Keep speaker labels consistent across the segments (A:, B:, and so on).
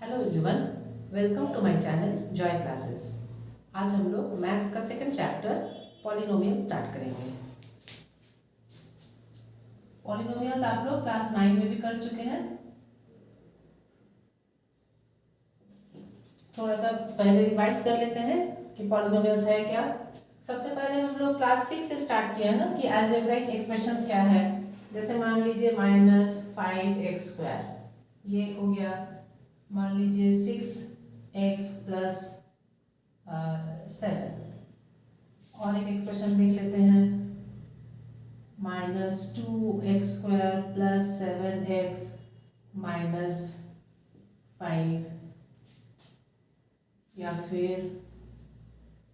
A: Hello everyone, welcome to my channel Joy classes. आज हम लोग मैथ्स का सेकंड चैप्टर पॉलिनोमियल स्टार्ट करेंगे। पॉलिनोमियल्स आप लोग क्लास 9 में भी कर चुके हैं। थोड़ा सा पहले रिवाइज कर लेते हैं कि पॉलिनोमियल्स है क्या। सबसे पहले हम लोग क्लास 6 से स्टार्ट किया ना कि अलजेब्राइक एक्सप्रेशंस क्या है। जैसे मान लीजिए -5x², ये हो गया। मान लीजिए 6x + 7। और एक एक्सप्रेशन देख लेते हैं, -2x² + 7x - 5, या फिर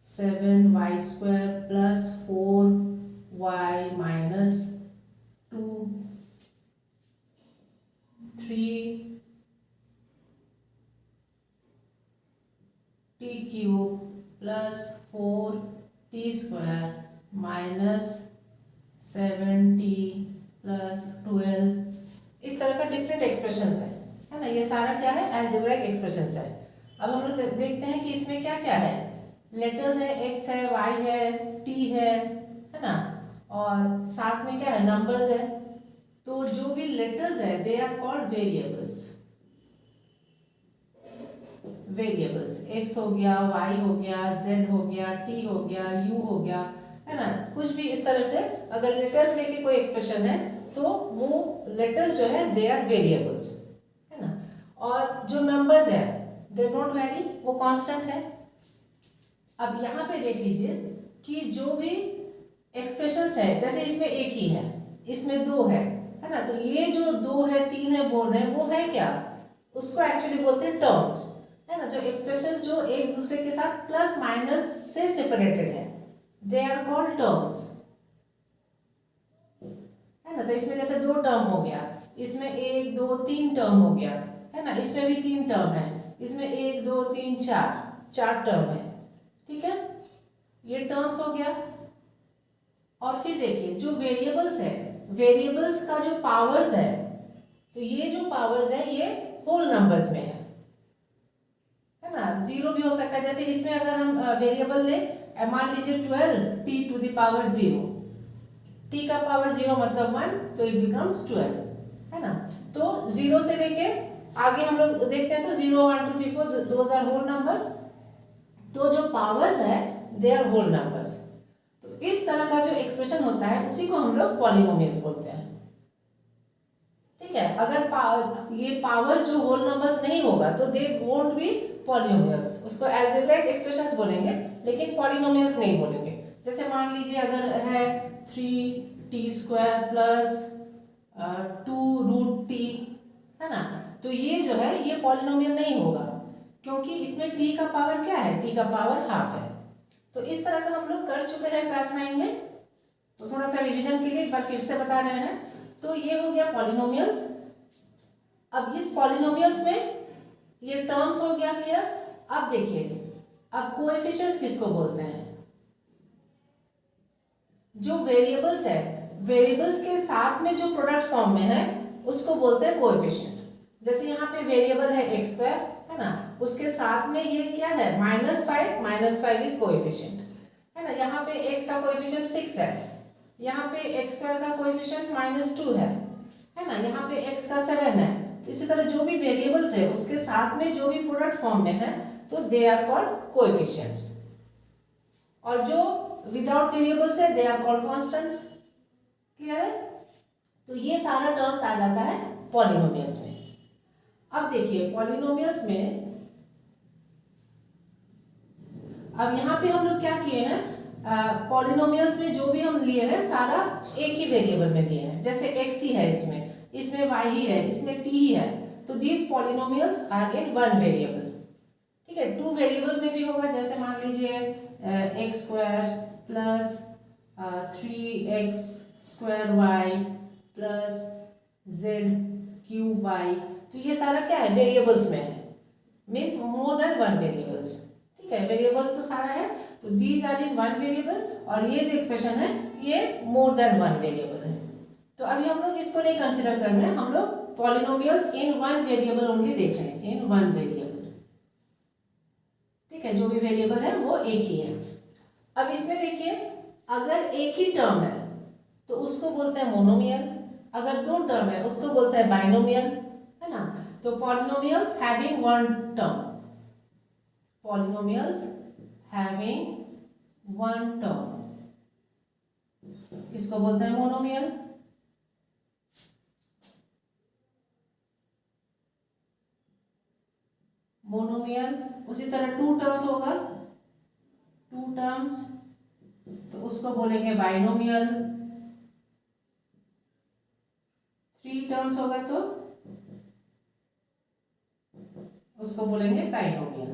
A: 7y² + 4y - 2, 3t³ + 4t² - 7t + 12। इस तरह का डिफरेंट एक्सप्रेशंस है ना। ये सारा क्या है, अलजेब्राइक एक्सप्रेशंस है। अब हम लोग देखते हैं कि इसमें क्या क्या है। लेटर्स है, x है, y है, t है ना। और साथ में क्या है, नंबर्स है। तो जो भी लेटर्स है they are called variables. Variables x हो गया, y हो गया, z हो गया, t हो गया, u हो गया, है ना। कुछ भी इस तरह से अगर लेटर्स लेके कोई एक्सप्रेशन है तो वो लेटर्स जो है दे आर वेरिएबल्स, है ना। और जो नंबर्स है दे डोंट वेरी, वो कांस्टेंट है। अब यहाँ पे देख लीजिए कि जो भी एक्सप्रेशंस है, जैसे इसमें एक ही है, इसमें दो है ना। तो ये जो 2 है 3 है बोल रहे हैं, वो है क्या, उसको एक्चुअली बोलते हैं टर्म्स, है ना। जो एक्सप्रेशंस जो एक दूसरे के साथ प्लस माइनस से सेपरेटेड है, दे आर कॉल्ड टर्म्स, है ना। तो इसमें जैसे 2 टर्म हो गया, इसमें 1 2 3 टर्म हो गया, है ना। इसमें भी 3 टर्म है, इसमें 1 2 3 4 टर्म है, ठीक है। ये टर्म्स हो गया। और फिर देखिए जो वेरिएबल्स है, वेरिएबल्स का जो पावर्स है, तो ये जो पावर्स है ये होल नंबर्स में है ना। 0 भी हो सकता है। जैसे इसमें अगर हम वेरिएबल ले, मान लीजिए 12t⁻0, t का पावर 0 मतलब 1, तो इट बिकम्स 12, है ना। तो 0 से लेके आगे हम लोग देखते हैं तो 0 1 2 3 4 दोज आर होल नंबर्स। तो जो पावर्स है दे आर होल नंबर्स। तो इस तरह का जो एक्सप्रेशन होता है उसी को हम लोग पॉलिनोमियल्स बोलते हैं, ठीक है। अगर ये पावर्स जो होल नंबर्स नहीं होगा तो दे वोंट बी पॉलिनोमियल्स। उसको अलजेब्राइक एक्सप्रेशंस बोलेंगे लेकिन पॉलिनोमियल्स नहीं बोलेंगे। जैसे मान लीजिए अगर है 3t² + 2√t, है ना। तो ये जो है ये पॉलिनोमियल नहीं होगा, क्योंकि इसमें t का पावर क्या है, t का पावर हाफ है। तो इस तरह का हम लोग कर चुके हैं क्लास 9 में। तो थोड़ा सा रिवीजन के लिए एक बार फिर से बता रहे हैं। तो ये हो गया पॉलिनोमियल्स। अब इस पॉलिनोमियल्स में ये टर्म्स हो गया क्लियर। अब देखिए, अब कोएफिशिएंट्स किसको बोलते हैं, जो वेरिएबल्स है, वेरिएबल्स के साथ में जो प्रोडक्ट फॉर्म में है उसको बोलते हैं कोएफिशिएंट। जैसे यहाँ पे वेरिएबल है x², है ना, उसके साथ में ये क्या है, -5 इज कोएफिशिएंट, है ना। यहाँ पे x का कोएफिशिएंट 6 है, यहाँ पे x² का कोएफिशिएंट -2 है ना, यहाँ पे x का 7 है। तो इसी तरह जो भी वेरिएबल्स है उसके साथ में जो भी प्रोडक्ट फॉर्म में है तो दे आर कॉल्ड कोएफिशिएंट्स। और जो विदाउट वेरिएबल्स है they are called constants. Clear है। तो ये सारा टर्म्स आ जाता है पॉलिनोमियल्स में। अब देखिए पॉलिनोमियल्स में, अब यहाँ पे हम लोग क्या किए हैं, पॉलिनोमियल्स में जो भी हम लिए हैं सारा एक ही वेरिएबल में लिए हैं। जैसे x ही है, इसमें y ही है, इसमें t ही है। तो these polynomials are in one variable, ठीक है। 2 वेरिएबल में भी होगा, जैसे मान लीजिए x² + 3x² + z³ तो ये सारा क्या है, वेरिएबल्स में है, means more than one variables, ठीक है। वेरिएबल्स तो सारा है, तो these are in one variable. और ये जो एक्सप्रेशन है ये मोर देन वन वेरिएबल है, तो अभी हम लोग इसको नहीं कंसिडर कर रहे हैं, हम लोग पॉलिनोमियल्स इन वन वेरिएबल ओनली देख रहे हैं, इन वन वेरिएबल। ठीक है, जो भी वेरिएबल है वो एक ही है। अब इसमें देखिए, अगर एक ही टर्म है तो उसको बोलते हैं मोनोमियल, अगर दो टर्म है उसको बोलते हैं बाइनोमियल, है ना। तो polynomials having one term, polynomials having one term, इसको बोलते हैं मोनोमियल। मोनोमियल। उसी तरह टू टर्म्स होगा, टू टर्म्स तो उसको बोलेंगे बाइनोमियल। थ्री टर्म्स होगा तो उसको बोलेंगे ट्राइनोमियल,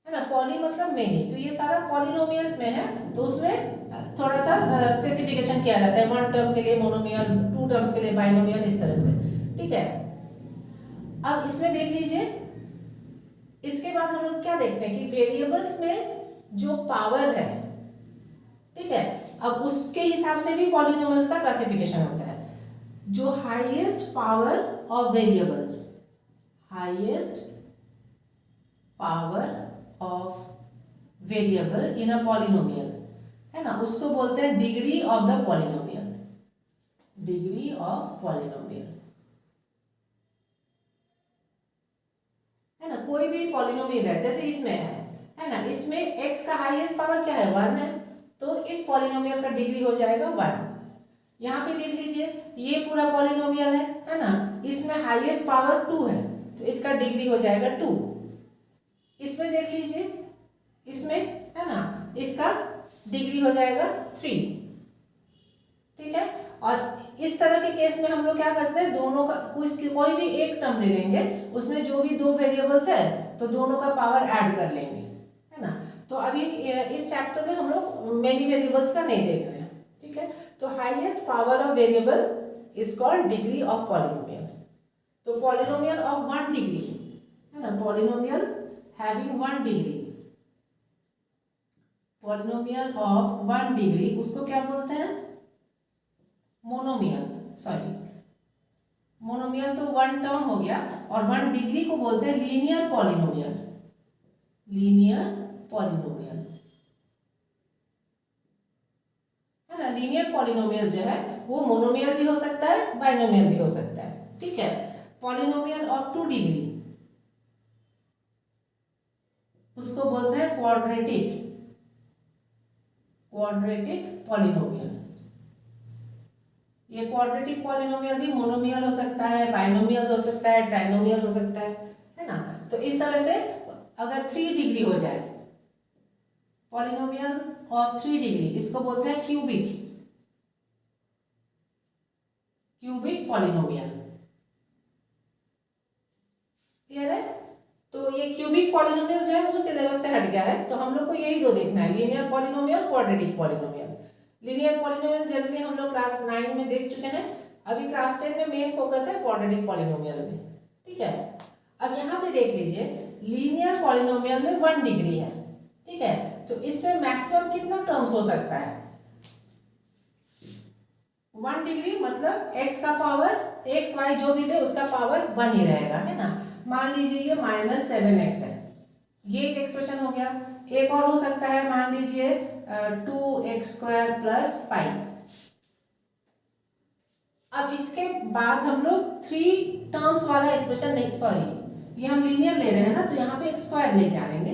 A: है ना। पॉली मतलब मेनी, तो ये सारा पॉलिनोमियल्स में है, तो उसमें थोड़ा सा स्पेसिफिकेशन किया जाता है, वन टर्म के लिए मोनोमियल, टू टर्म्स के लिए बाइनोमियल, इस तरह से। ठीक है, अब इसमें देख लीजिए, इसके बाद हम लोग क्या देखते हैं कि वेरिएबल्स में जो पावर है, ठीक है, अब उसके हिसाब से भी पॉलिनोमियल्स का क्लासिफिकेशन होता है। जो highest power of variable, highest power of variable in a polynomial, है ना, उसको बोलते हैं degree of the polynomial, degree of polynomial, है ना। कोई भी पॉलिनोमियल है, जैसे इसमें है ना, इसमें x का हाईएस्ट पावर क्या है, 1 है, तो इस पॉलिनोमियल का डिग्री हो जाएगा 1। यहाँ पे देख लीजिए, ये पूरा पॉलिनोमियल है ना, इसमें हाईएस्ट पावर 2 है, तो इसका डिग्री हो जाएगा 2। इसमें देख लीजिए, इसमें है ना, इसका डिग्री हो जाएगा 3। ठीक है, और इस तरह के केस में हम लोग क्या करते हैं, दोनों का कोई भी एक टर्म ले लेंगे, उसमें जो भी दो वेरिएबल्स है तो दोनों का पावर ऐड कर लेंगे, है ना। तो अभी इस चैप्टर में हम लोग मेनी वेरिएबल्स का नहीं देख रहे हैं। ठीक है, तो highest power of variable is called degree of polynomial. तो पॉलिनोमियल ऑफ 1 डिग्री, है ना, polynomial having 1 degree, polynomial of 1 degree उसको क्या बोलते हैं, मोनोमियल। सॉरी, मोनोमियल तो 1 टर्म हो गया, और 1 डिग्री को बोलते हैं लीनियर पॉलिनोमियल, लीनियर पॉलिनोमियल, है ना। लीनियर पॉलिनोमियल जो है वो मोनोमियल भी हो सकता है, बाइनोमियल भी हो सकता है। ठीक है, पॉलिनोमियल ऑफ 2 डिग्री उसको बोलते हैं क्वाड्रेटिक, क्वाड्रेटिक पॉलिनोमियल। ये क्वाड्रेटिक पॉलिनोमियल भी मोनोमियल हो सकता है, बाइनोमियल हो सकता है, ट्राइनोमियल हो सकता है ना। तो इस तरह से अगर 3 डिग्री हो जाए, पॉलिनोमियल ऑफ 3 डिग्री, इसको बोलते हैं क्यूबिक, क्यूबिक पॉलिनोमियल। क्लियर है, तो ये क्यूबिक पॉलिनोमियल जो है वो सिलेबस से हट गया है, तो हम लोग को यही दो देखना है, linear polynomial, quadratic polynomial. Linear polynomial generally हम लोग क्लास 9 में देख चुके हैं, अभी क्लास 10 में मेन फोकस है क्वाड्रेटिक पॉलिनोमियल में। ठीक है, अब यहाँ पे देख लीजिए, लीनियर पॉलिनोमियल में 1 डिग्री है। ठीक है, तो इसमें मैक्सिमम कितना टर्म्स हो सकता है, 1 डिग्री मतलब x का पावर, x y जो भी ले उसका पावर 1 ही रहेगा, है ना। मान लीजिए ये -7x है, ये एक एक्सप्रेशन हो गया। एक और हो सकता है, मान लीजिए 2x² + 5। अब इसके बाद हम लोग 3 टर्म्स वाला एक्सप्रेशन नहीं, सॉरी ये हम लीनियर ले रहे हैं ना, तो यहाँ पे स्क्वायर लेके आएंगे,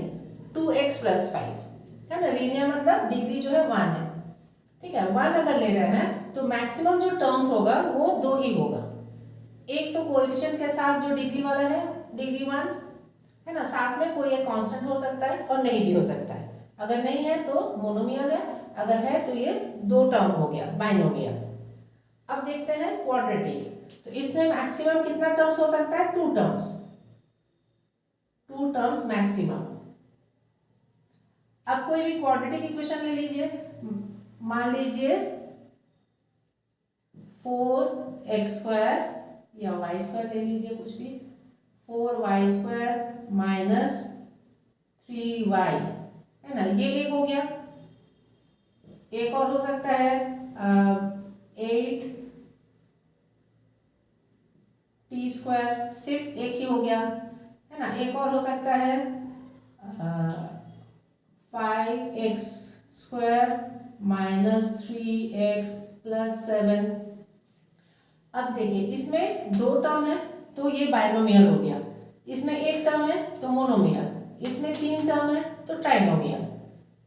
A: 2x + 5, है ना। लीनियर मतलब डिग्री जो है 1 है। ठीक है, 1 अगर ले रहे हैं तो मैक्सिमम जो टर्म्स होगा वो 2 ही होगा। एक तो कोएफिशिएंट के साथ जो डिग्री वाला है, डिग्री 1, है ना, साथ में कोई एक कांस्टेंट हो सकता है और नहीं भी हो सकता है। अगर नहीं है तो मोनोमियल है, अगर है तो ये 2 टर्म हो गया, बाइनोमियल। अब देखते हैं क्वाड्रेटिक, तो इसमें मैक्सिमम कितना टर्म्स हो सकता है, 2 टर्म्स, 2 टर्म्स मैक्सिमम। अब कोई भी क्वाड्रेटिक इक्वेशन ले लीजिए, मान लीजिए 4x² या y² ले लीजिए, कुछ भी, 4y² - 3y, है ना, ये एक हो गया। एक और हो सकता है 8 टी स्क्वायर, सिर्फ एक ही हो गया, है ना। एक और हो सकता है 5x² माइनस 3x प्लस 7। अब देखिए इसमें दो टर्म है तो ये बाइनोमियल हो गया, इसमें एक टर्म है तो मोनोमियल, इसमें तीन टर्म है तो ट्राइनोमियल।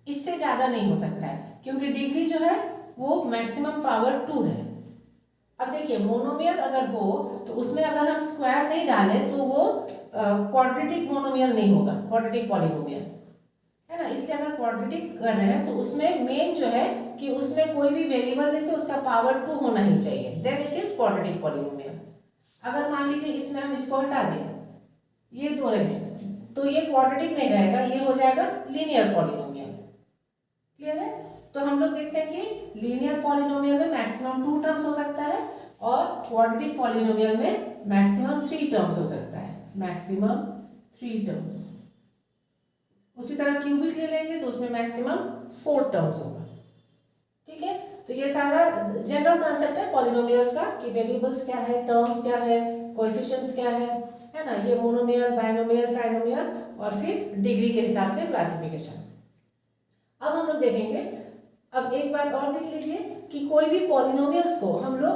A: इससे ज़्यादा नहीं हो सकता है क्योंकि डिग्री जो है वो मैक्सिमम पावर 2 है। अब देखिए मोनोमियल अगर हो तो उसमें अगर हम स्क्वायर नहीं डालें तो वो क्वाड्रेटिक मोनोमियल नहीं होगा, क्वाड्रेटिक पॉलिनोमियल, है ना। इसलिए अगर क्वाड्रेटिक कर रहे हैं तो उसमें मेन जो है कि उसमें कोई भी वेरिएबल लेके उसका पावर 2 होना ही चाहिए, then it is quadratic polynomial. अगर मान लीजिए इसमें हम इसको हटा दें, ये दो रहे तो ये क्वाड्रेटिक नहीं रहेगा, ये हो जाएगा लीनियर पॉलिनोमियल। क्लियर है। तो हम लोग देखते हैं कि लीनियर पॉलिनोमियल में मैक्सिमम 2 टर्म्स हो सकता है और क्वाड्रेटिक पॉलिनोमियल में मैक्सिमम 3 टर्म्स हो सकता है, मैक्सिमम 3 टर्म्स। उसी तरह क्यूबिक ले लेंगे तो उसमें मैक्सिमम 4 टर्म्स होगा। ठीक है, तो ये सारा जनरल कॉन्सेप्ट है पॉलिनोमियल्स का कि वेरिएबल्स क्या है, टर्म्स क्या है, कोएफिशिएंट्स क्या है ना। ये मोनोमियल, बाइनोमियल, ट्राइनोमियल और फिर डिग्री के हिसाब से क्लासिफिकेशन। अब हम लोग देखेंगे, अब एक बात और देख लीजिए कि कोई भी पॉलिनोमियल्स को हम लोग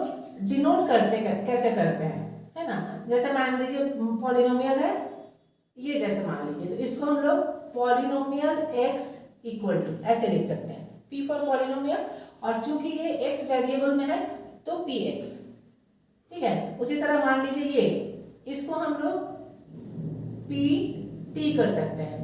A: डिनोट करते कैसे करते हैं, है ना। जैसे मान लीजिए पॉलिनोमियल है ये, जैसे मान लीजिए तो इसको हम लोग पॉलिनोमियल x इक्वल टू ऐसे लिख सकते हैं, p फॉर पॉलिनोमियल, और चूंकि ये x वेरिएबल में है तो px। ठीक है, उसी तरह मान लीजिए ये, इसको हम लोग pt कर सकते हैं,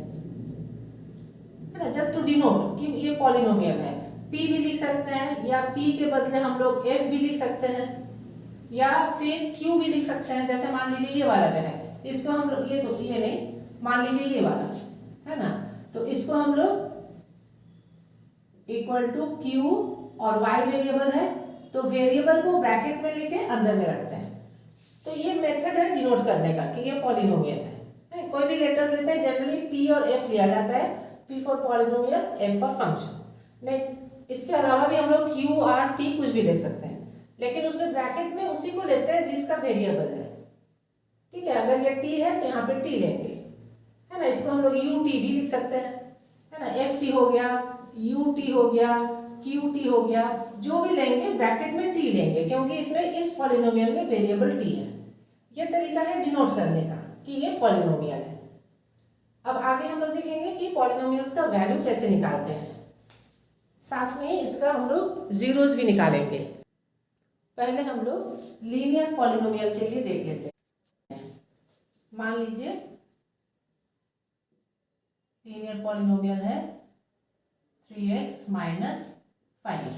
A: है ना, जस्ट टू डिनोट कि ये पॉलिनोमियल है। p भी लिख सकते हैं या p के बदले हम लोग f भी लिख सकते हैं या फिर q भी लिख सकते हैं। जैसे मान लीजिए ये वाला जो है इसको हम लोग, ये तो ये नहीं, मान लीजिए ये वाला है ना, तो इसको हम लोग इक्वल टू q और y वेरिएबल है तो वेरिएबल को ब्रैकेट में लेके अंदर में रखते हैं। तो ये मेथड है डिनोट करने का कि ये पॉलिनोमियल है। कोई भी लेटर्स लेते हैं जनरली p और f लिया जाता है, p for polynomial, f for function. नहीं, इसके अलावा भी हम लोग q r t कुछ भी ले सकते हैं, लेकिन उसमें ब्रैकेट में उसी को लेते हैं जिसका वेरिएबल है। ठीक है, अगर ये t है तो यहाँ पे t लेंगे, है ना। इसको हम लोग ut भी लिख सकते हैं, है ना, ft हो गया, ut हो गया, qt हो गया, जो भी लेंगे ब्रैकेट में t लेंगे क्योंकि इसमें इस पॉलिनोमियल में वेरिएबल t है। ये तरीका है डिनोट करने का कि ये पॉलिनोमियल है। अब आगे हम लोग देखेंगे कि पॉलिनोमियल्स का वैल्यू कैसे निकालते हैं, साथ में इसका हम लोग जीरोस भी निकालेंगे। पहले हम लोग लीनियर पॉलिनोमियल के लिए देख लेते हैं। मान लीजिए लीनियर पॉलिनोमियल है 3x माइनस 5।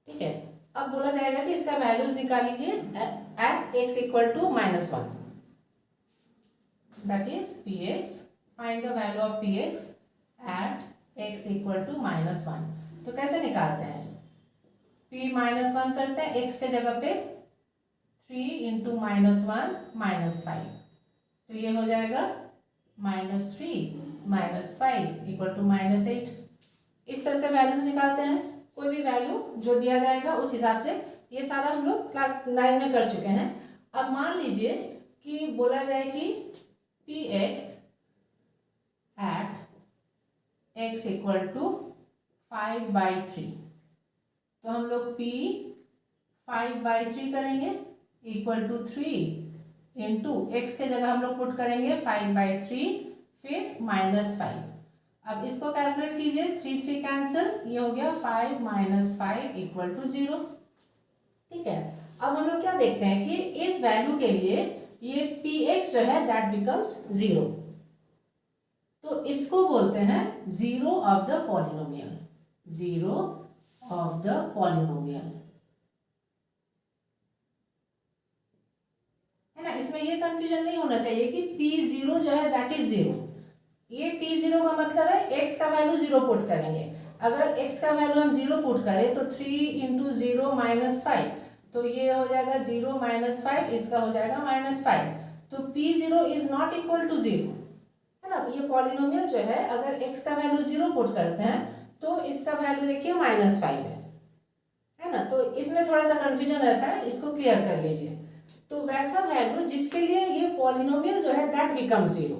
A: ठीक है, अब बोला जाएगा कि इसका वैल्यूज निकाल लीजिए at x equal to -1, that is px। Find the value of px at x equal to -1। तो कैसे निकालते हैं, p -1 करते हैं, x के जगह पे 3 इंटू -1 -5, तो ये हो जाएगा -3 -5 इक्वल टू -8। इस तरह से वैल्यूज निकालते हैं, कोई भी वैल्यू जो दिया जाएगा उस हिसाब से। ये सारा हम लोग क्लास 9 में कर चुके हैं। अब मान लीजिए कि बोला जाए कि px at x equal to 5/3, तो हम लोग p 5/3 करेंगे इक्वल टू 3 इंटू x के जगह हम लोग पुट करेंगे 5/3 फिर -5। अब इसको कैलकुलेट कीजिए, 3 3 कैंसिल, ये हो गया 5 - 5 इक्वल टू 0। ठीक है, अब हम लोग क्या देखते हैं कि इस वैल्यू के लिए ये px जो है दैट बिकम्स 0, तो इसको बोलते हैं zero of the polynomial, zero of the polynomial, है ना। इसमें ये कंफ्यूजन नहीं होना चाहिए कि p0 जो है दैट इज 0। ये p0 का मतलब है x का वैल्यू 0 पुट करेंगे। अगर x का वैल्यू हम 0 पुट करें तो 3 इंटू 0 -5, तो ये हो जाएगा 0 -5, इसका हो जाएगा -5, तो p0 is not equal to 0, है ना। ये पॉलिनोमियल जो है अगर x का वैल्यू 0 पुट करते हैं तो इसका वैल्यू देखिए -5 है ना। तो इसमें थोड़ा सा कंफ्यूजन रहता है, इसको क्लियर कर लीजिए। तो वैसा वैल्यू जिसके लिए ये पॉलिनोमियल जो है दैट बिकम 0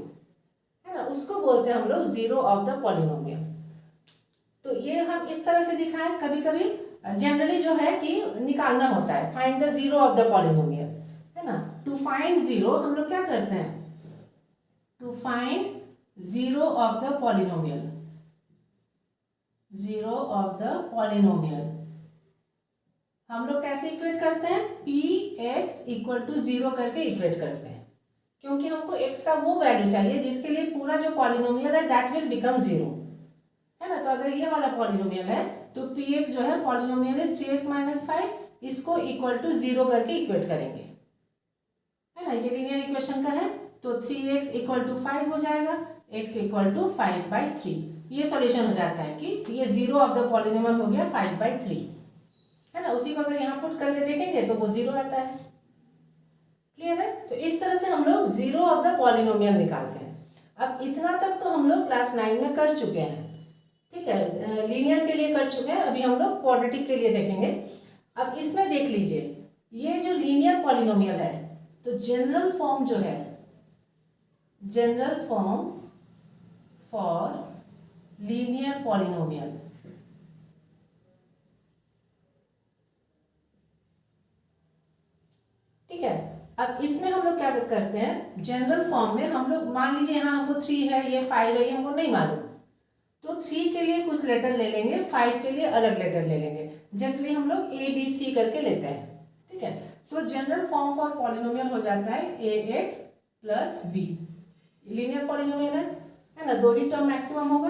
A: है ना, उसको बोलते हैं हम लोग जीरो ऑफ द पॉलिनोमियल। तो ये हम इस तरह से दिखाएं, कभी कभी जनरली जो है कि निकालना होता है, find the zero of the polynomial, है ना। टू फाइंड जीरो हम लोग क्या करते हैं, to find zero of the polynomial, zero of the polynomial हम लोग कैसे इक्वेट करते हैं, पी एक्स इक्वल टू 0 करके इक्वेट करते हैं, क्योंकि हमको x का वो वैल्यू चाहिए जिसके लिए पूरा जो पॉलिनोमियल है दैट विल बिकम 0, है ना। तो अगर ये वाला पॉलिनोमियल है तो पी एक्स जो है पॉलिनोमियल इज 3x - 5, इसको इक्वल टू 0 करके इक्वेट करेंगे, है ना। ये लीनियर इक्वेशन का है, तो 3x इक्वल टू 5 हो जाएगा, x इक्वल टू 5/3। ये सॉल्यूशन हो जाता है कि ये जीरो ऑफ द पॉलिनोमियल हो गया 5/3, है ना। उसी को अगर यहाँ पुट करके देखेंगे तो वो 0 आता है। क्लियर है। तो इस तरह से हम लोग जीरो ऑफ द पॉलिनोमियल निकालते हैं। अब इतना तक तो हम लोग क्लास 9 में कर चुके हैं, ठीक है, लीनियर के लिए कर चुके हैं। अभी हम लोग क्वाड्रेटिक के लिए देखेंगे। अब इसमें देख लीजिए, ये जो लीनियर पॉलिनोमियल है, तो जनरल फॉर्म जो है, general form for linear polynomial, ठीक है। अब इसमें हम लोग क्या करते हैं, जनरल फॉर्म में हम लोग मान लीजिए यहाँ हमको 3 है, ये 5 है, ये हमको नहीं मालूम, तो 3 के लिए कुछ लेटर ले लेंगे, 5 के लिए अलग लेटर ले लेंगे। जनरली हम लोग ABC करके लेते हैं, ठीक है। तो जनरल फॉर्म फॉर पॉलिनोमियल हो जाता है AX plus B। Linear polynomial है ना, 2 ही टर्म मैक्सिमम होगा,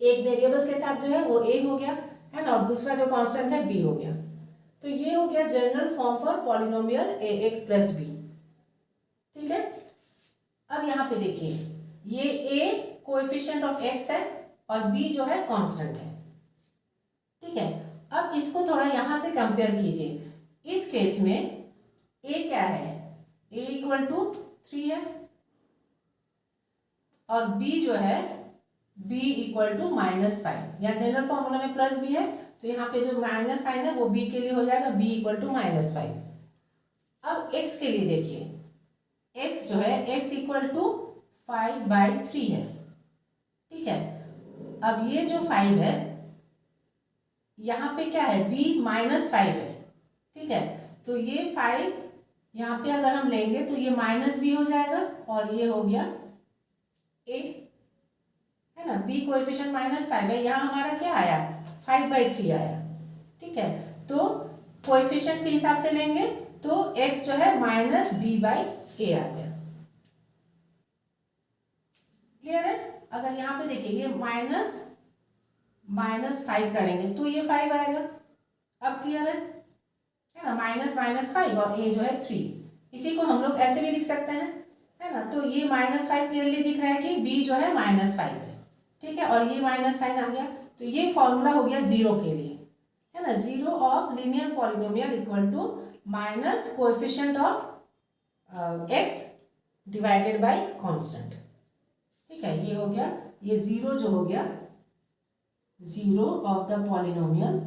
A: एक वेरिएबल के साथ जो है वो A हो गया, है ना, और दूसरा जो कांस्टेंट है B हो गया। तो ये हो गया general form for polynomial AX plus B, ठीक है। अब यहाँ पे देखिए, ये A कोएफिशिएंट ऑफ X है और B जो है कांस्टेंट है, ठीक है। अब इसको थोड़ा यहाँ से कंपेयर कीजिए। इस केस में A क्या है, A इक्वल टू 3 है, और B जो है B इक्वल टू -5। यहाँ जनरल फॉर्मूला में प्लस B है, तो यहाँ पे जो माइनस साइन है वो B के लिए हो जाएगा, B इक्वल टू -5। अब X के लिए देखिए, X जो है X इक्वल टू 5/3 है, ठीक है। अब ये जो 5 है, यहाँ पे क्या है, B -5 है, ठीक है। तो ये 5 यहाँ पे अगर हम लेंगे तो ये -B हो जाएगा, और ये हो गया A, है ना। B कोएफिशिएंट -5 है, यहाँ हमारा क्या आया, 5/3 आया, ठीक है। तो कोएफिशिएंट के हिसाब से लेंगे तो x जो है -B/A आ गया। क्लियर है। अगर यहाँ पे देखिए, ये -5 करेंगे तो ये 5 आएगा। अब क्लियर है ना, -5 और A जो है 3। इसी को हम लोग ऐसे भी लिख सकते हैं, है ना। तो ये -5 क्लियरली दिख रहा है कि B जो है -5 है, ठीक है, और ये माइनस साइन आ गया। तो ये फॉर्मूला हो गया 0 के लिए, है ना। 0 of linear polynomial equal to minus coefficient of x divided by constant, ठीक है। ये हो गया, ये 0 जो हो गया, 0 ऑफ द पॉलिनोमियल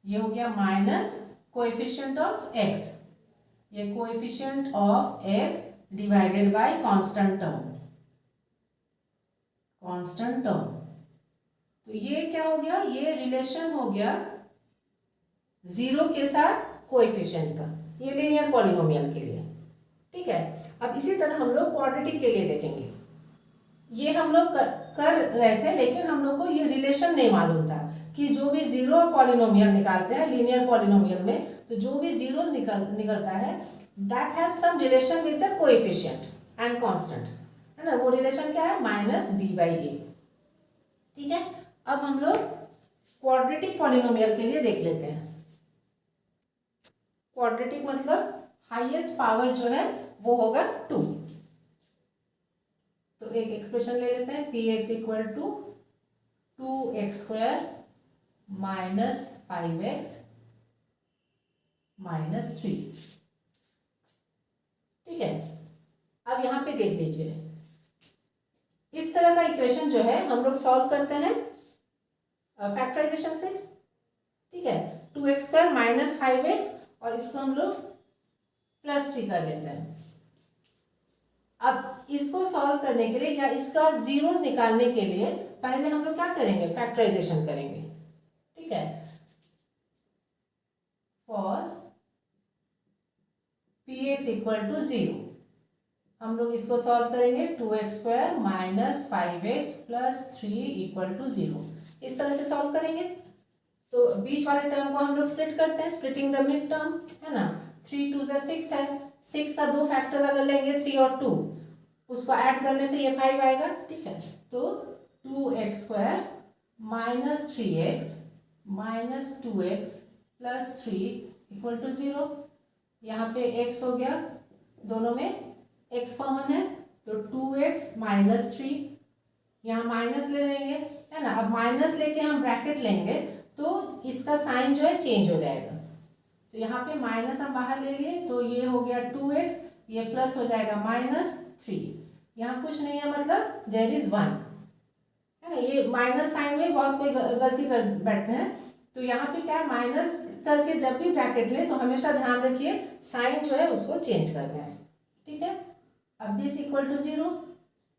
A: ये हो गया माइनस कोएफिशिएंट ऑफ x, ये coefficient of x divided by constant term, constant term. तो ये क्या हो गया, ये रिलेशन हो गया 0 के साथ कोएफिशिएंट का, ये लीनियर पॉलिनोमियल के लिए, ठीक है। अब इसी तरह हम लोग क्वाड्रेटिक के लिए देखेंगे। ये हम लोग कर रहे थे, लेकिन हम लोग को ये रिलेशन नहीं मालूम था कि जो भी जीरो पॉलिनोमियल निकालते हैं लीनियर पॉलिनोमियल में, तो जो भी जीरोस निकलता है that has some relation with the coefficient and constant, है ना। वो रिलेशन क्या है, -B/A, ठीक है। अब हम लोग क्वाड्रेटिक पॉलिनोमियल के लिए देख लेते हैं। क्वाड्रेटिक मतलब हाईएस्ट पावर जो है वो होगा 2। तो एक एक्सप्रेशन ले लेते हैं, Px equal to 2x² minus 5x minus 3, ठीक है। अब यहाँ पे देख लीजिए, इस तरह का इक्वेशन जो है हम लोग सॉल्व करते हैं फैक्टराइजेशन से, ठीक है। 2x² माइनस 5x और इसको हम लोग +3 कर लेते हैं। अब इसको सॉल्व करने के लिए या इसका जीरोस निकालने के लिए पहले हम लोग क्या करेंगे, फैक्टराइजेशन करेंगे, ठीक है। फॉर px = 0 हम लोग इसको सॉल्व करेंगे। 2x² माइनस 5x प्लस 3 = 0, इस तरह से सॉल्व करेंगे। तो बीच वाले टर्म को हम लोग स्प्लिट करते हैं, स्प्लिटिंग द मिड टर्म, है ना। 3 2 6 है, 6 का 2 फैक्टर्स अगर लेंगे 3 और 2, उसको ऐड करने से ये 5 आएगा, ठीक है। तो 2x² minus 3x minus 2x plus 3 = 0। यहाँ पे x हो गया, दोनों में x कॉमन है, तो 2x माइनस 3, यहाँ माइनस ले लेंगे, है ना। अब माइनस लेके हम ब्रैकेट लेंगे तो इसका साइन जो है चेंज हो जाएगा। तो यहाँ पे माइनस हम बाहर ले लिए, तो ये हो गया 2x, ये प्लस हो जाएगा -3। यहाँ कुछ नहीं है, मतलब देयर इज 1, है ना। ये माइनस साइन में बहुत कोई गलती कर बैठते हैं, तो यहाँ पे क्या है, माइनस करके जब भी ब्रैकेट ले तो हमेशा ध्यान रखिए साइन जो है उसको चेंज करना है, ठीक है। अब दिस = 0,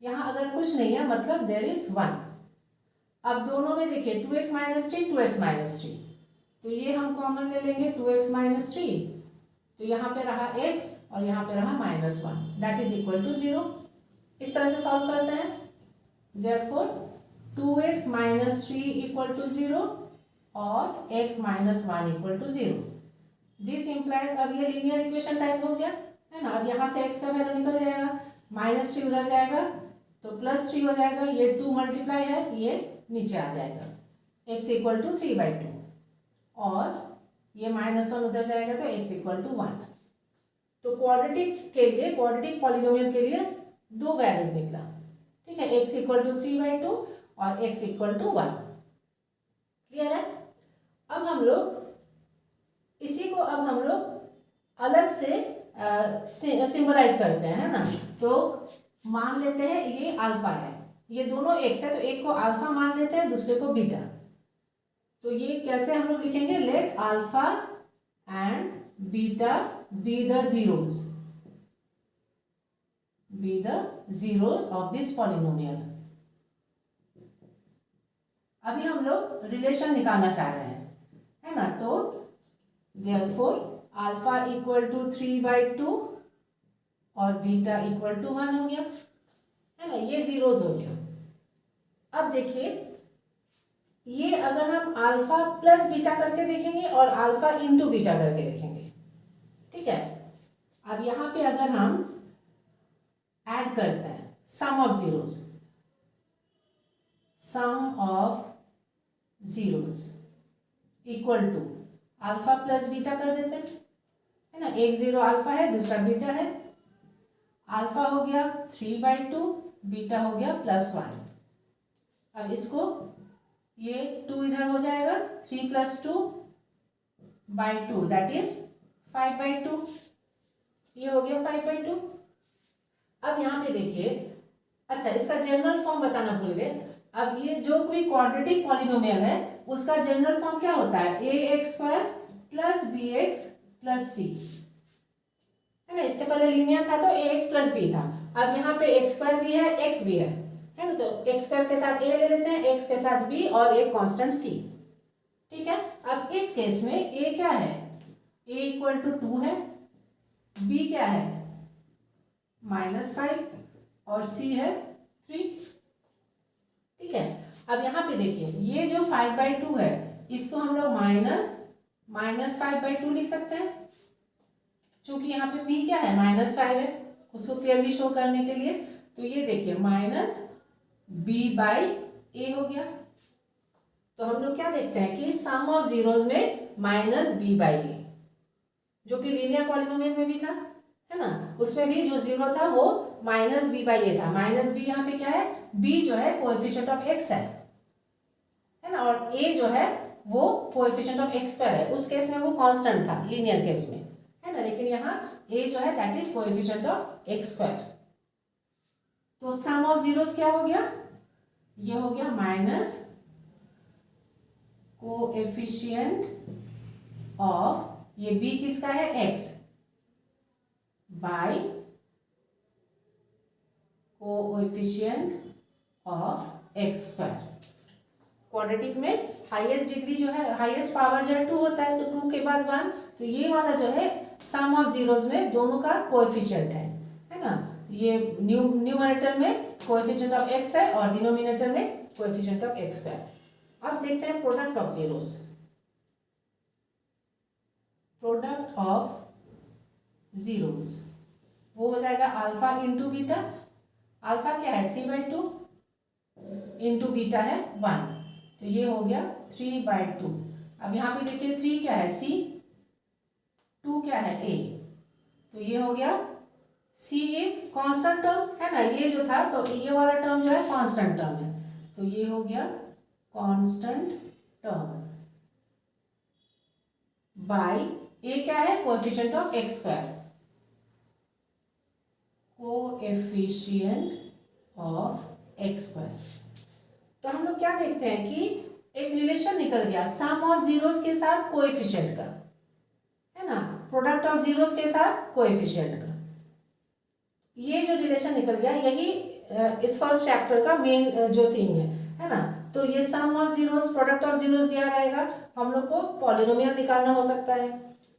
A: यहाँ अगर कुछ नहीं है मतलब देयर इज 1। अब दोनों में देखिए 2x माइनस 3 2x माइनस 3, तो ये हम कॉमन ले लेंगे 2x माइनस 3, तो यहाँ पे रहा x और यहाँ पे रहा -1, दैट इज = 0। इस तरह से सॉल्व करते हैं। देयरफॉर 2x माइनस 3 = 0 और x माइनस 1 = 0। दिस इम्प्लाइज, अब ये लीनियर इक्वेशन टाइप हो गया, है ना। अब यहाँ से x का वैल्यू निकल जाएगा, -3 उधर जाएगा तो +3 हो जाएगा, ये 2 मल्टीप्लाई है, ये नीचे आ जाएगा, x = 3/2 और ये -1 उधर जाएगा तो x = 1। तो क्वाड्रेटिक के लिए, क्वाड्रेटिक पॉलिनोमियल के लिए 2 वैल्यूज निकला, ठीक है। x = 3/2 और x = 1। क्लियर है। अब हम लोग इसी को अलग से सिंबलाइज करते हैं, है ना। तो मान लेते हैं ये अल्फा है, ये दोनों x है, तो एक को अल्फा मान लेते हैं, दूसरे को बीटा। तो ये कैसे हम लोग लिखेंगे, let alpha and beta be the zeros of this polynomial. अभी हम लोग रिलेशन निकालना चाह रहे हैं, है ना। तो देयरफॉर अल्फा = 3/2 और बीटा = 1 हो गया, है ना। ये जीरोस हो गया। अब देखिए, ये अगर हम अल्फा प्लस बीटा करके देखेंगे और अल्फा इंटू बीटा करके देखेंगे, ठीक है। अब यहाँ पे अगर हम ऐड करते हैं sum of zeros equal to alpha plus beta कर देते हैं, है ना। एक जीरो अल्फा है, दूसरा बीटा है। अल्फा हो गया 3/2, बीटा हो गया +1। अब इसको, ये 2 इधर हो जाएगा, 3 + 2/2 दैट इज 5/2, ये हो गया 5/2। अब यहाँ पे देखिए, अच्छा इसका जनरल फॉर्म बताना भूल गए। अब ये जो कोई क्वाड्रेटिक पॉलिनोमियल है उसका जनरल फॉर्म क्या होता है, ax² + bx + c, है ना। इसके पहले लीनियर था तो ax + b था, अब यहाँ पे x² भी है, x भी है ना। तो x² के साथ a ले लेते हैं, x के साथ b और एक कांस्टेंट c, ठीक है। अब इस केस में a क्या है, a = 2 है, b क्या है -5 और c है 3, ठीक है। अब यहाँ पे देखिए, ये जो 5/2 है इसको हम लोग -5/2 लिख सकते हैं, क्योंकि यहाँ पे b क्या है -5 है, उसको क्लियरली शो करने के लिए। तो ये देखिए -b/a हो गया। तो हम लोग क्या देखते हैं कि सम ऑफ जीरोस में -b/a, जो कि लीनियर पॉलिनोमियल में भी था, है ना। उसमें भी जो जीरो था वो -b/a था। -b यहाँ पे क्या है, b जो है कोएफिशिएंट ऑफ x है ना, और a जो है वो कोएफिशिएंट ऑफ x² है। उस केस में वो कांस्टेंट था लीनियर केस में, है ना। लेकिन यहाँ a जो है that is coefficient of x²। तो सम ऑफ जीरोस क्या हो गया, ये हो गया माइनस कोएफिशिएंट ऑफ, ये b किसका है, x, by coefficient of x square. Quadratic में हाईएस्ट डिग्री जो है, हाईएस्ट पावर जो है 2 होता है, तो 2 के बाद 1, तो ये वाला जो है सम ऑफ जीरोस में दोनों का कोएफिशिएंट है ना। ये न्यूमरेटर में कोएफिशिएंट ऑफ x है और डिनोमिनेटर में कोएफिशिएंट ऑफ x स्क्वायर। अब देखते हैं product of zeros. Product of zeros वो हो जाएगा अल्फा इंटू बीटा। अल्फा क्या है 3/2 इंटू बीटा है 1, तो ये हो गया 3/2। अब यहाँ पे देखिए 3 क्या है c, 2 क्या है a, तो ये हो गया c इज कांस्टेंट टर्म है ना, ये जो था तो ये वाला टर्म जो है कांस्टेंट टर्म है, तो ये हो गया कांस्टेंट टर्म बाय a क्या है coefficient of x square, coefficient of x square. तो हम लोग क्या देखते हैं कि एक रिलेशन निकल गया सम ऑफ जीरोस के साथ कोएफिशिएंट का, है ना, प्रोडक्ट ऑफ जीरोस के साथ कोएफिशिएंट का। ये जो रिलेशन निकल गया यही इस फर्स्ट चैप्टर का मेन जो थिंग है ना। तो ये sum of zeros, product of zeros दिया रहेगा, हम लोग को पॉलिनोमियल निकालना हो सकता है,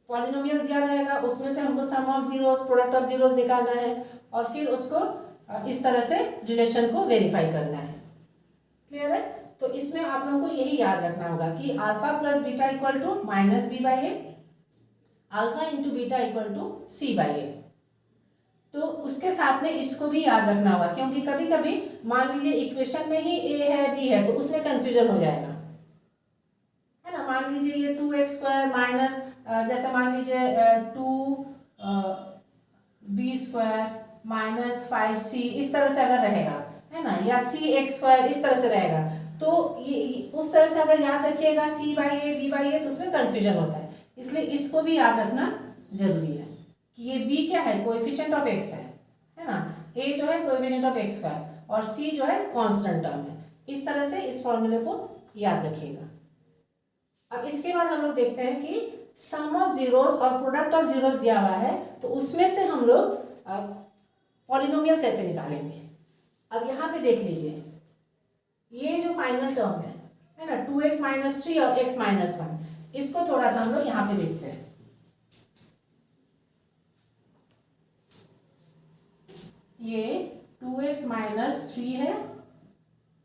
A: पॉलिनोमियल दिया रहेगा उसमें से हमको sum of zeros, product of zeros निकालना है और फिर उसको इस तरह से रिलेशन को वेरीफाई करना है। क्लियर है? तो इसमें आप लोगों को यही याद रखना होगा कि alpha plus beta equal to minus b by a, alpha into beta equal to c by a. तो उसके साथ में इसको भी याद रखना होगा, क्योंकि कभी कभी मान लीजिए इक्वेशन में ही ए है बी है तो उसमें कंफ्यूजन हो जाएगा, है ना। मान लीजिए ये 2x स्क्वायर माइनस जैसे मान लीजिए 2b स्क्वायर माइनस 5c इस तरह से अगर रहेगा, है ना, या cx स्क्वायर इस तरह से रहेगा, तो ये उस तरह से अगर याद रखिएगा c by a b by a तो उसमें कंफ्यूजन होता है, इसलिए इसको भी याद रखना जरूरी है कि ये b क्या है कोएफिशिएंट ऑफ x है ना, a जो है कोएफिशिएंट ऑफ x स्क्वायर और c जो है कांस्टेंट टर्म है। इस तरह से इस फॉर्मूले को याद रखिएगा। अब इसके बाद हम लोग देखते हैं कि सम ऑफ जीरोस और प्रोडक्ट ऑफ जीरोस दिया हुआ है, तो उसमें से हम लोग पॉलिनोमियल कैसे निकालेंगे। अब यहाँ पे देख लीजिए ये जो फाइनल टर्म है ना 2x माइनस 3 और x माइनस 1, इसको थोड़ा सा हम लोग यहाँ पे देखते हैं। ये 2x माइनस 3 है,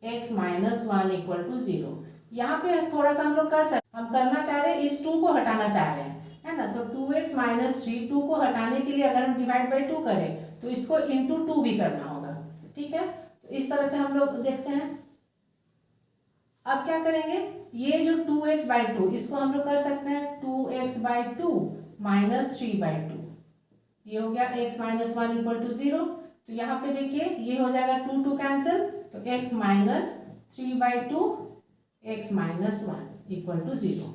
A: x माइनस 1 इक्वल टू 0। यहाँ पे थोड़ा सा हम लोग कर सकते, हम करना चाह रहे हैं इस 2 को हटाना चाह रहे हैं, है ना, तो 2x माइनस 3 2 को हटाने के लिए अगर हम डिवाइड बाई 2 करें तो इसको इंटू 2 भी करना होगा, ठीक है। तो इस तरह से हम लोग देखते हैं। अब क्या करेंगे, ये जो 2x बाई 2 इसको हम लोग कर सकते हैं 2x बाई 2 माइनस 3 बाई 2, ये हो गया x माइनस 1 इक्वल टू 0। तो यहाँ पे देखिए ये हो जाएगा 2 2 कैंसिल, तो x minus 3 by 2 x minus 1 equal to 0,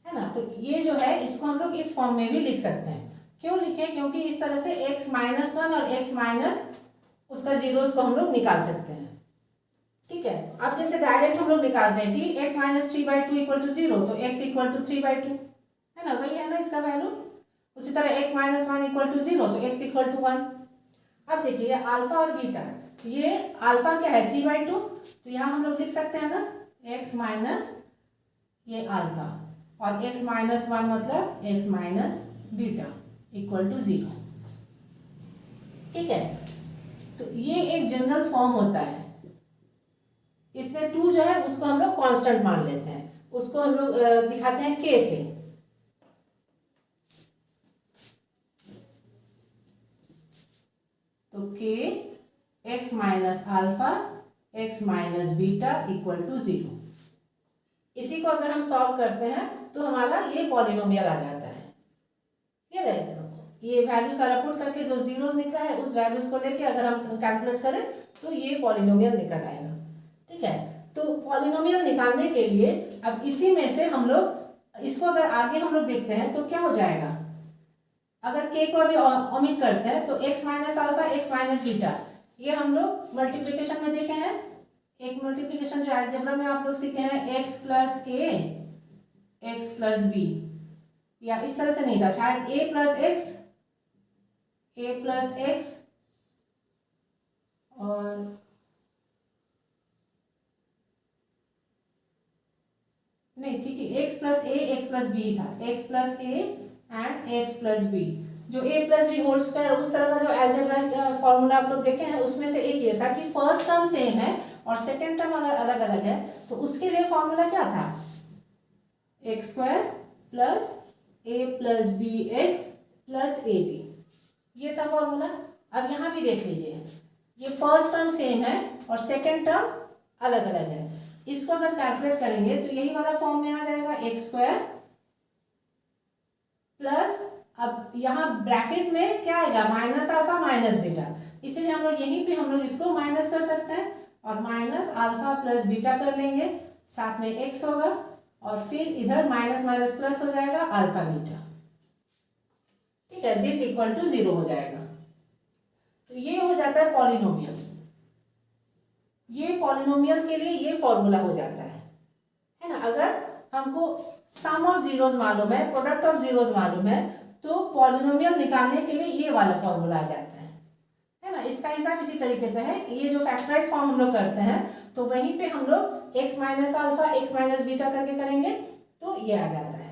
A: है ना। तो ये जो है इसको हम लोग इस फॉर्म में भी लिख सकते हैं। क्यों लिखें, क्योंकि इस तरह से x माइनस 1 और x माइनस उसका जीरोस को हम लोग निकाल सकते हैं, ठीक है। अब जैसे डायरेक्ट हम लोग निकालते हैं कि x minus 3 by 2 equal to 0, तो x इक्वल टू 3 बाई 2, है ना, वही है ना इसका वैल्यू। उसी तरह x माइनस 1 इक्वल टू 0, तो x इक्वल टू 1। अब देखिए अल्फा और बीटा, ये अल्फा क्या है 3 बाई 2, तो यहाँ हम लोग लिख सकते हैं ना x माइनस ये अल्फा और x माइनस 1 मतलब x minus beta equal to 0, ठीक है। तो ये एक जनरल फॉर्म होता है। इसमें 2 जो है उसको हम लोग कांस्टेंट मान लेते हैं, उसको हम लोग दिखाते हैं k से। तो k x minus alpha x minus beta equal to 0। इसी को अगर हम सॉल्व करते हैं तो हमारा ये पॉलिनोमियल आ जाता है। क्लियर है? ये वैल्यू सारा पुट करके जो जीरोस निकला है उस वैल्यूज को लेके अगर हम कैलकुलेट करें तो ये पॉलिनोमियल निकल आएगा, ठीक है। तो पॉलिनोमियल निकालने के लिए अब इसी में से हम लोग इसको अगर आगे हम लोग देखते हैं तो क्या हो जाएगा, अगर k को अभी ओमिट करते हैं तो x minus alpha x minus beta, ये हम लोग मल्टीप्लिकेशन में देखे हैं, एक मल्टीप्लिकेशन जो अलजेब्रा में आप लोग सीखे हैं, x plus a x plus B, या इस तरह से नहीं था शायद, a प्लस एक्स और नहीं, ठीक है, x plus a x plus b था, x plus a and x plus b. जो a plus b whole square उस तरह का जो अलजेब्रा फॉर्मूला आप लोग देखे हैं, उसमें से एक ये था कि फर्स्ट टर्म सेम है और सेकेंड टर्म अगर अलग अलग है तो उसके लिए फॉर्मूला क्या था, x square plus a plus b x plus a b, ये था फॉर्मूला। अब यहाँ भी देख लीजिए, ये फर्स्ट टर्म सेम है और सेकेंड टर्म अलग अलग है, इसको अगर कैलकुलेट करेंगे तो यही वाला फॉर्म में आ जाएगा, एक्स स्क्वायर प्लस, अब यहाँ ब्रैकेट में क्या आएगा, माइनस अल्फा माइनस बीटा, इसीलिए हम लोग यहीं पे हम लोग इसको माइनस कर सकते हैं और माइनस अल्फा प्लस बीटा कर लेंगे, साथ में एक्स होगा और फिर इधर माइनस माइनस प्लस हो जाएगा अल्फा बीटा, ठीक है, दिस इक्वल टू 0 हो जाएगा। तो ये हो जाता है पॉलिनोमियल, ये पॉलिनोमियल के लिए ये फॉर्मूला हो जाता है ना। अगर हमको सम ऑफ जीरोस मालूम है, प्रोडक्ट ऑफ जीरोस मालूम है, तो पॉलिनोमियल निकालने के लिए ये वाला फॉर्मूला आ जाता है ना। इसका हिसाब इसी तरीके से है, ये जो फैक्टराइज फॉर्म हम लोग करते हैं तो वहीं पे हम लोग x minus alpha x minus beta करके करेंगे तो ये आ जाता है,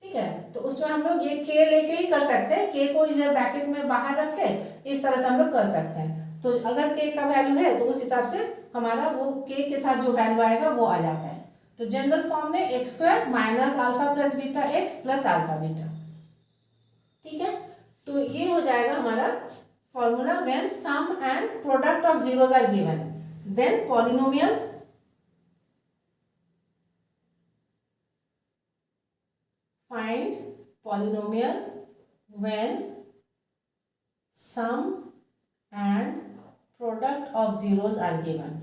A: ठीक है। तो उसमें हम लोग ये k लेके ही कर सकते हैं, k को इधर ब्रैकेट में बाहर रख के इस तरह से हम लोग कर सकते हैं। तो अगर k का वैल्यू है तो उस हिसाब से हमारा वो k के साथ जो वैल्यू आएगा वो आ जाता है। तो जनरल फॉर्म में x square minus alpha plus beta x plus alpha beta, ठीक है। तो ये हो जाएगा हमारा formula, when sum and product of zeros are given then polynomial find polynomial when sum and product of zeros are given.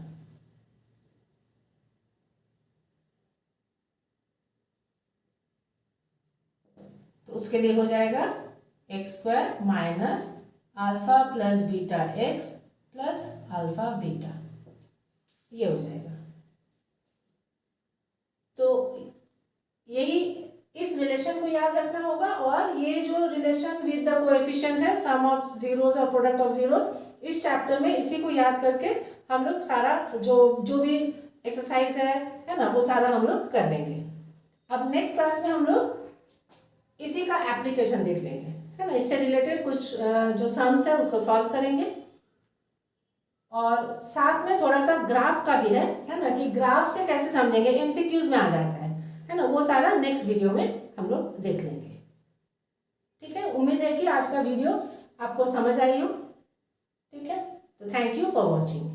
A: तो उसके लिए हो जाएगा x square minus alpha plus beta x plus alpha beta, ये हो जाएगा। तो यही इस रिलेशन को याद रखना होगा, और ये जो रिलेशन विद द कोएफिशिएंट है, सम ऑफ जीरोस और प्रोडक्ट ऑफ जीरोस, इस चैप्टर में इसी को याद करके हम लोग सारा जो भी एक्सरसाइज है ना, वो सारा हम लोग कर लेंगे। अब नेक्स्ट क्लास में हम लोग इसी का एप्लीकेशन देख लेंगे, है ना। इससे रिलेटेड कुछ जो सम्स है उसको सॉल्व करेंगे, और साथ में थोड़ा सा ग्राफ का भी है ना, कि ग्राफ से कैसे समझेंगे, एमसीक्यूज में आ जाता है ना, वो सारा नेक्स्ट वीडियो में हम लोग देख लेंगे, ठीक है। उम्मीद है कि आज का वीडियो आपको समझ आई हो, ठीक है। तो थैंक यू फॉर वॉचिंग।